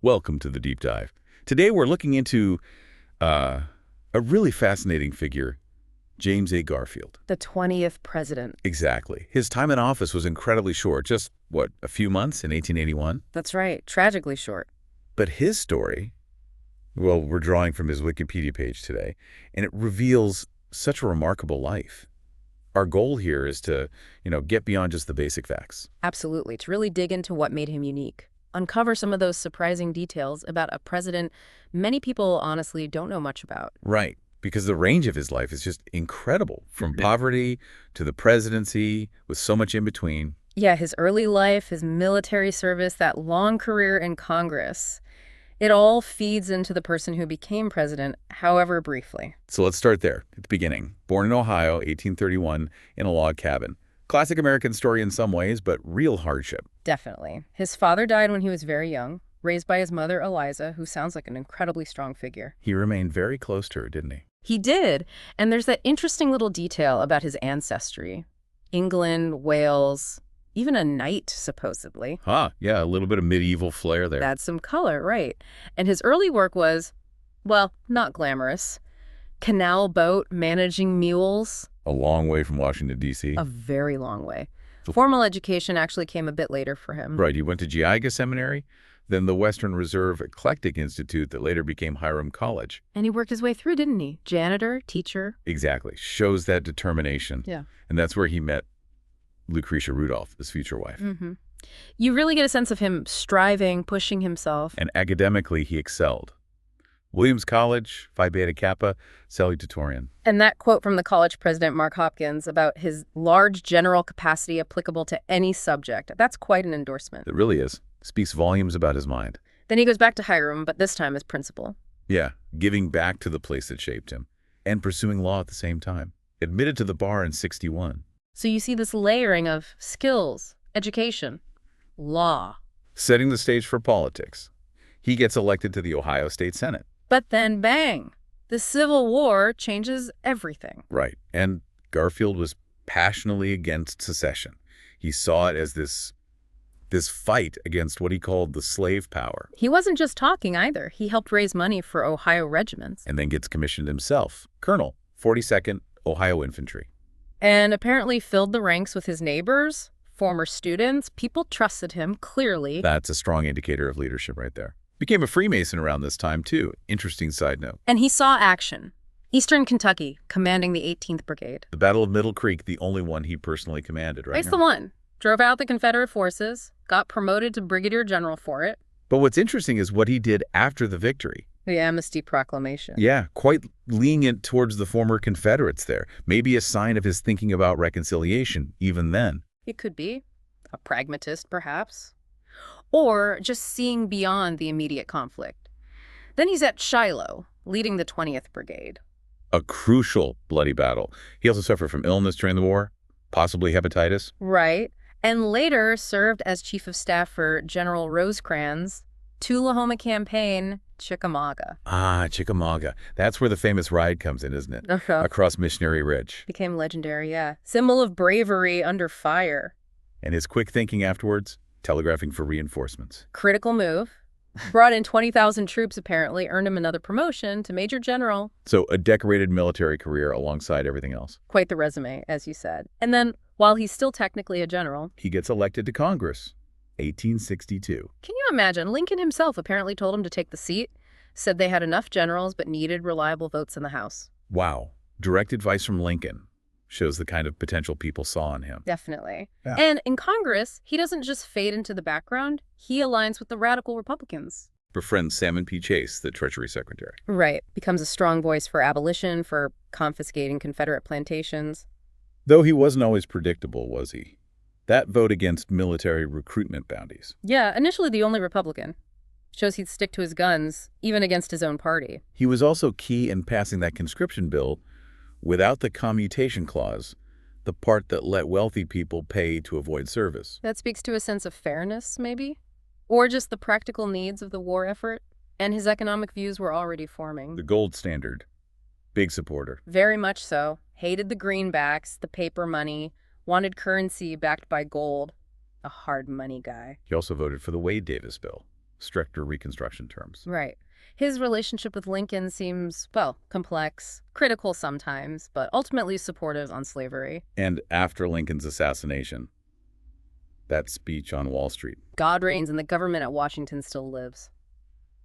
Welcome to the deep dive. Today we're looking into uh, a really fascinating figure, James A. Garfield. The 20th president. Exactly. His time in office was incredibly short, just, what, a few months in 1881? That's right, tragically short. But his story, well, we're drawing from his Wikipedia page today, and it reveals such a remarkable life. Our goal here is to, get beyond just the basic facts. Absolutely, to really dig into what made him unique. Uncover some of those surprising details about a president many people honestly don't know much about. Right, because the range of his life is just incredible, from poverty to the presidency, with so much in between. Yeah, his early life, his military service, that long career in Congress. It all feeds into the person who became president, however briefly. So let's start there, at the beginning. Born in Ohio, 1831, in a log cabin. Classic American story in some ways, but real hardship. Definitely. His father died when he was very young, raised by his mother, Eliza, who sounds like an incredibly strong figure. He remained very close to her, didn't he? He did, and there's that interesting little detail about his ancestry. England, Wales, even a knight, supposedly. Yeah, a little bit of medieval flair there. That's some color, right. And his early work was, well, not glamorous. Canal boat, managing mules. A long way from Washington, D.C. A very long way. Formal education actually came a bit later for him. Right, he went to Geauga Seminary, then the Western Reserve Eclectic Institute that later became Hiram College. And he worked his way through, didn't he? Janitor, teacher. Exactly. Shows that determination. Yeah. And that's where he met Lucretia Rudolph, his future wife. Mm-hmm. You really get a sense of him striving, pushing himself. And academically, he excelled. Williams College, Phi Beta Kappa, salutatorian. And that quote from the college president, Mark Hopkins, about his large general capacity applicable to any subject, that's quite an endorsement. It really is. Speaks volumes about his mind. Then he goes back to Hiram, but this time as principal. Yeah, giving back to the place that shaped him, and pursuing law at the same time. Admitted to the bar in 61. So you see this layering of skills, education, law. Setting the stage for politics. He gets elected to the Ohio State Senate. But then, bang, the Civil War changes everything. Right. And Garfield was passionately against secession. He saw it as this fight against what he called the slave power. He wasn't just talking either. He helped raise money for Ohio regiments. And then gets commissioned himself. Colonel, 42nd Ohio Infantry. And apparently filled the ranks with his neighbors, former students. People trusted him, clearly. That's a strong indicator of leadership right there. Became a Freemason around this time, too. Interesting side note. And he saw action. Eastern Kentucky, commanding the 18th Brigade. The Battle of Middle Creek, the only one he personally commanded, right? That's the one. Drove out the Confederate forces, got promoted to brigadier general for it. But what's interesting is what he did after the victory. The Amnesty Proclamation. Yeah, quite lenient towards the former Confederates there. Maybe a sign of his thinking about reconciliation, even then. It could be. A pragmatist, perhaps. Or just seeing beyond the immediate conflict. Then he's at Shiloh, leading the 20th Brigade. A crucial bloody battle. He also suffered from illness during the war, possibly hepatitis. Right. And later served as chief of staff for General Rosecrans' Tullahoma campaign, Chickamauga. Chickamauga. That's where the famous ride comes in, isn't it? Across Missionary Ridge. Became legendary, yeah. Symbol of bravery under fire. And his quick thinking afterwards? Telegraphing for reinforcements. Critical move. Brought in 20,000 troops, apparently, earned him another promotion to Major General. So a decorated military career alongside everything else. Quite the resume, as you said. And then, while he's still technically a general, he gets elected to Congress, 1862. Can you imagine? Lincoln himself apparently told him to take the seat, said they had enough generals but needed reliable votes in the House. Wow. Direct advice from Lincoln. Shows the kind of potential people saw in him. Definitely. Yeah. And in Congress, he doesn't just fade into the background. He aligns with the radical Republicans. Befriends Salmon P. Chase, the Treasury Secretary. Right. Becomes a strong voice for abolition, for confiscating Confederate plantations. Though he wasn't always predictable, was he? That vote against military recruitment bounties. Yeah, initially the only Republican. Shows he'd stick to his guns, even against his own party. He was also key in passing that conscription bill without the commutation clause, the part that let wealthy people pay to avoid service. That speaks to a sense of fairness, maybe? Or just the practical needs of the war effort? And his economic views were already forming. The gold standard. Big supporter. Very much so. Hated the greenbacks, the paper money, wanted currency backed by gold. A hard money guy. He also voted for the Wade-Davis bill. stricter Reconstruction terms. Right. His relationship with Lincoln seems, well, complex, critical sometimes, but ultimately supportive on slavery. And after Lincoln's assassination, that speech on Wall Street. God reigns and the government at Washington still lives.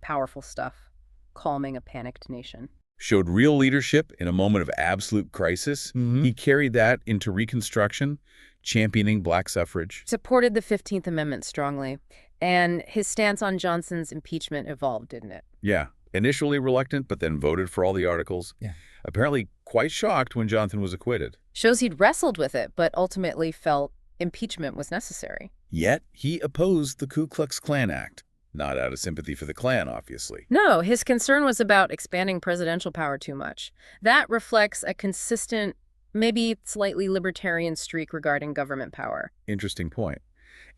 Powerful stuff. Calming a panicked nation. Showed real leadership in a moment of absolute crisis. He carried that into Reconstruction, championing black suffrage. Supported the 15th Amendment strongly, and his stance on Johnson's impeachment evolved, didn't it? Yeah, initially reluctant, but then voted for all the articles. Yeah. Apparently quite shocked when Johnson was acquitted. Shows he'd wrestled with it, but ultimately felt impeachment was necessary. Yet he opposed the Ku Klux Klan Act. Not out of sympathy for the Klan, obviously. No, his concern was about expanding presidential power too much. That reflects a consistent, maybe slightly libertarian streak regarding government power. Interesting point.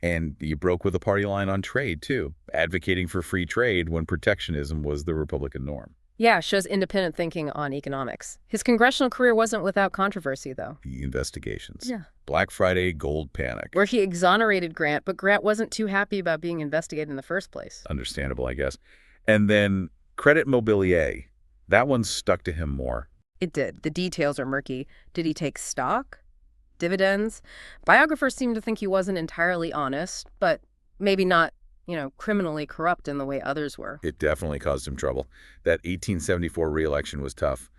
And he broke with the party line on trade, too, advocating for free trade when protectionism was the Republican norm. Yeah, shows independent thinking on economics. His congressional career wasn't without controversy, though. The investigations. Yeah. Black Friday, gold panic. Where he exonerated Grant, but Grant wasn't too happy about being investigated in the first place. Understandable, I guess. And then credit mobilier. That one stuck to him more. It did. The details are murky. Did he take stock? Dividends? Biographers seem to think he wasn't entirely honest, but maybe not, criminally corrupt in the way others were. It definitely caused him trouble. That 1874 re-election was tough,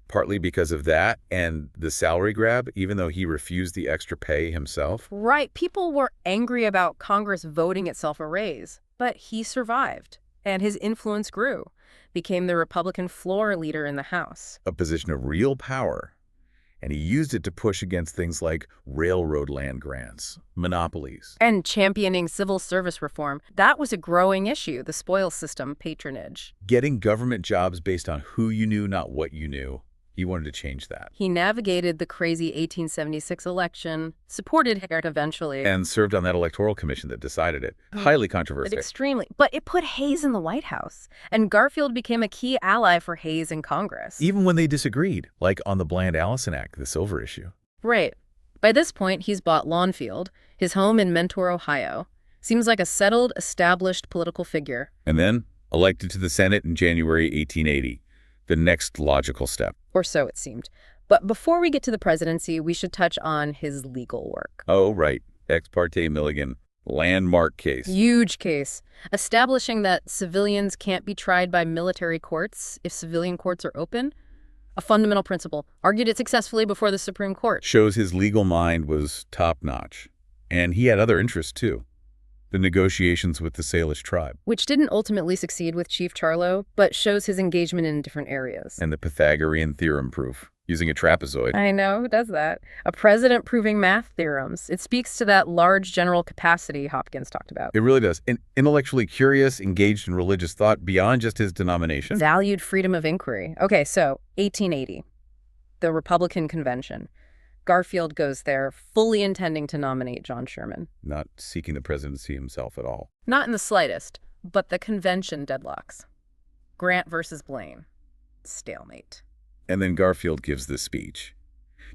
partly because of that and the salary grab, even though he refused the extra pay himself. Right. People were angry about Congress voting itself a raise, but he survived, and his influence grew, became the Republican floor leader in the House. A position of real power. And he used it to push against things like railroad land grants, monopolies. And championing civil service reform. That was a growing issue, the spoils system patronage. Getting government jobs based on who you knew, not what you knew. He wanted to change that. He navigated the crazy 1876 election, supported Hart eventually. And served on that electoral commission that decided it. Highly controversial. Extremely. But it put Hayes in the White House. And Garfield became a key ally for Hayes in Congress. Even when they disagreed, like on the Bland-Allison Act, the silver issue. Right. By this point, he's bought Lawnfield, his home in Mentor, Ohio. Seems like a settled, established political figure. And then elected to the Senate in January 1880. The next logical step. Or so it seemed. But before we get to the presidency, we should touch on his legal work. Oh, right. Ex parte Milligan. Landmark case. Huge case. Establishing that civilians can't be tried by military courts if civilian courts are open. A fundamental principle. Argued it successfully before the Supreme Court. Shows his legal mind was top-notch. And he had other interests, too. The negotiations with the Salish tribe. Which didn't ultimately succeed with Chief Charlo, but shows his engagement in different areas. And the Pythagorean theorem proof, using a trapezoid. I know, who does that? A president proving math theorems. It speaks to that large general capacity Hopkins talked about. It really does. And intellectually curious, engaged in religious thought beyond just his denomination. Valued freedom of inquiry. Okay, so 1880, the Republican convention. Garfield goes there, fully intending to nominate John Sherman. Not seeking the presidency himself at all. Not in the slightest, but the convention deadlocks. Grant versus Blaine. Stalemate. And then Garfield gives this speech,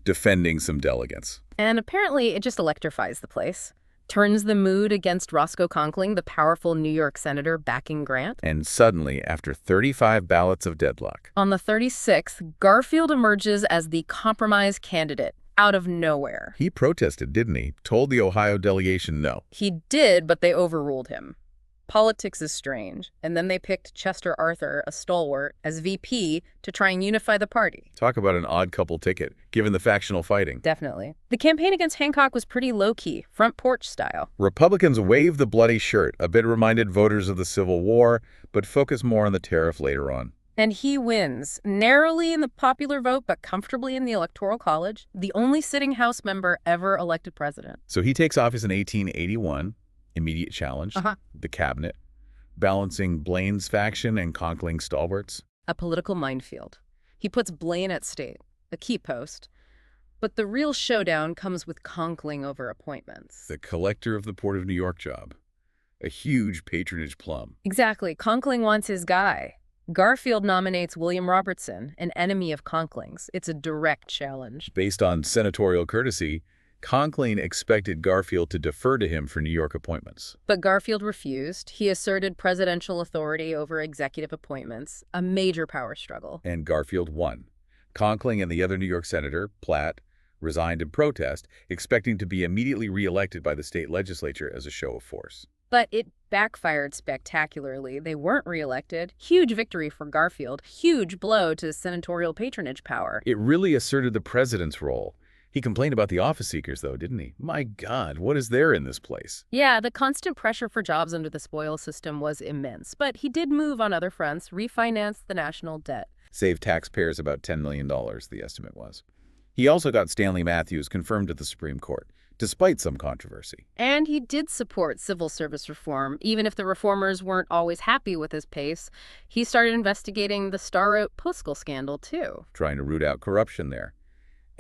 defending some delegates. And apparently it just electrifies the place. Turns the mood against Roscoe Conkling, the powerful New York senator backing Grant. And suddenly, after 35 ballots of deadlock. On the 36th, Garfield emerges as the compromise candidate. Out of nowhere. He protested, didn't he? Told the Ohio delegation no. He did, but they overruled him. Politics is strange. And then they picked Chester Arthur, a stalwart, as VP to try and unify the party. Talk about an odd couple ticket, given the factional fighting. Definitely. The campaign against Hancock was pretty low-key, front porch style. Republicans waved the bloody shirt, a bit reminded voters of the Civil War, but focused more on the tariff later on. And he wins, narrowly in the popular vote, but comfortably in the Electoral College, the only sitting House member ever elected president. So he takes office in 1881, immediate challenge, the cabinet, balancing Blaine's faction and Conkling's stalwarts. A political minefield. He puts Blaine at state, a key post. But the real showdown comes with Conkling over appointments. The collector of the Port of New York job. A huge patronage plum. Exactly. Conkling wants his guy. Garfield nominates William Robertson, an enemy of Conkling's. It's a direct challenge. Based on senatorial courtesy, Conkling expected Garfield to defer to him for New York appointments. But Garfield refused. He asserted presidential authority over executive appointments, a major power struggle. And Garfield won. Conkling and the other New York senator, Platt, resigned in protest, expecting to be immediately reelected by the state legislature as a show of force. But it backfired spectacularly. They weren't reelected. Huge victory for Garfield. Huge blow to senatorial patronage power. It really asserted the president's role. He complained about the office seekers, though, didn't he? My God, what is there in this place? Yeah, the constant pressure for jobs under the spoils system was immense. But he did move on other fronts, refinance the national debt. Saved taxpayers about $10 million, the estimate was. He also got Stanley Matthews confirmed at the Supreme Court, despite some controversy. And he did support civil service reform, even if the reformers weren't always happy with his pace. He started investigating the Star Postal scandal, too. Trying to root out corruption there.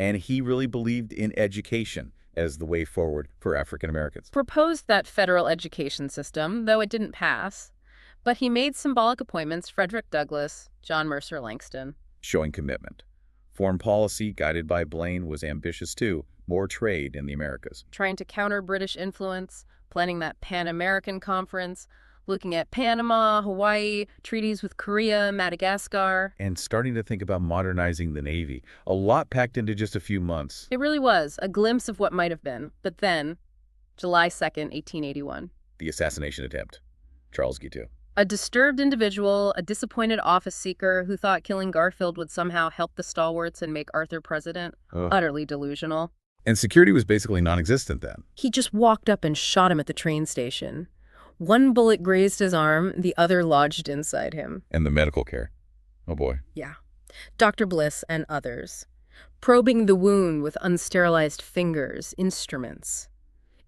And he really believed in education as the way forward for African Americans. Proposed that federal education system, though it didn't pass. But he made symbolic appointments: Frederick Douglass, John Mercer Langston. Showing commitment. Foreign policy, guided by Blaine, was ambitious too. More trade in the Americas. Trying to counter British influence, planning that Pan-American conference, looking at Panama, Hawaii, treaties with Korea, Madagascar. And starting to think about modernizing the Navy. A lot packed into just a few months. It really was a glimpse of what might have been. But then, July 2nd, 1881. The assassination attempt. Charles Guiteau. A disturbed individual, a disappointed office seeker who thought killing Garfield would somehow help the stalwarts and make Arthur president. Ugh. Utterly delusional. And security was basically non-existent then. He just walked up and shot him at the train station. One bullet grazed his arm, the other lodged inside him. And the medical care. Oh boy. Yeah. Dr. Bliss and others. Probing the wound with unsterilized fingers, instruments.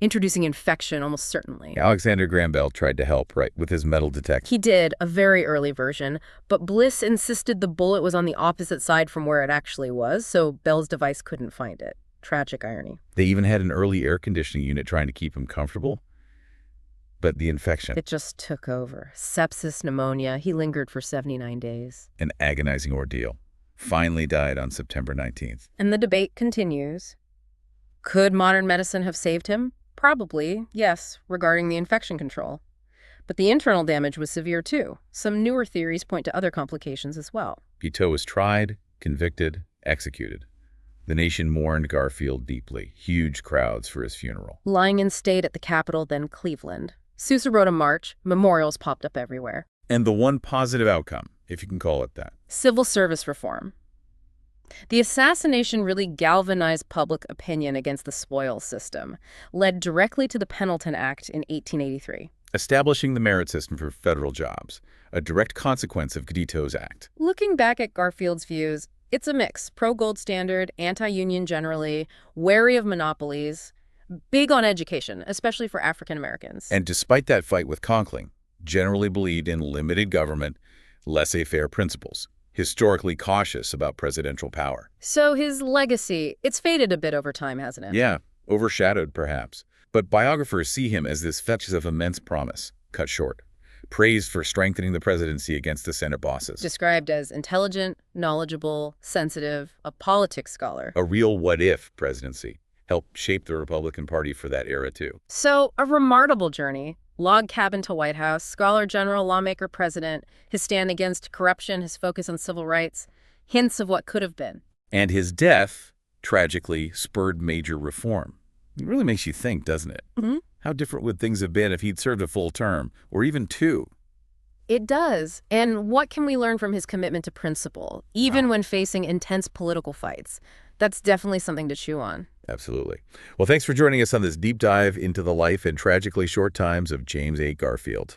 Introducing infection almost certainly. Alexander Graham Bell tried to help, right, with his metal detector. He did, a very early version, but Bliss insisted the bullet was on the opposite side from where it actually was, so Bell's device couldn't find it. Tragic irony. They even had an early air conditioning unit trying to keep him comfortable. But the infection. It just took over. Sepsis, pneumonia. He lingered for 79 days. An agonizing ordeal. Finally died on September 19th. And the debate continues. Could modern medicine have saved him? Probably, yes, regarding the infection control. But the internal damage was severe too. Some newer theories point to other complications as well. Guiteau was tried, convicted, executed. The nation mourned Garfield deeply. Huge crowds for his funeral. Lying in state at the Capitol, then Cleveland. Sousa wrote a march. Memorials popped up everywhere. And the one positive outcome, if you can call it that. Civil service reform. The assassination really galvanized public opinion against the spoils system, led directly to the Pendleton Act in 1883. Establishing the merit system for federal jobs, a direct consequence of Guiteau's act. Looking back at Garfield's views, it's a mix. Pro-gold standard, anti-union generally, wary of monopolies, big on education, especially for African Americans. And despite that fight with Conkling, generally believed in limited government, laissez-faire principles. Historically cautious about presidential power. So his legacy, it's faded a bit over time, hasn't it? Yeah, overshadowed perhaps. But biographers see him as this fetch of immense promise, cut short. Praised for strengthening the presidency against the Senate bosses. Described as intelligent, knowledgeable, sensitive, a politics scholar. A real what-if presidency. Helped shape the Republican Party for that era too. So a remarkable journey. Log cabin to White House, scholar general, lawmaker, president, his stand against corruption, his focus on civil rights, hints of what could have been. And his death, tragically, spurred major reform. It really makes you think, doesn't it? Mm-hmm. How different would things have been if he'd served a full term, or even two? It does. And what can we learn from his commitment to principle, even when facing intense political fights? That's definitely something to chew on. Absolutely. Well, thanks for joining us on this deep dive into the life and tragically short times of James A. Garfield.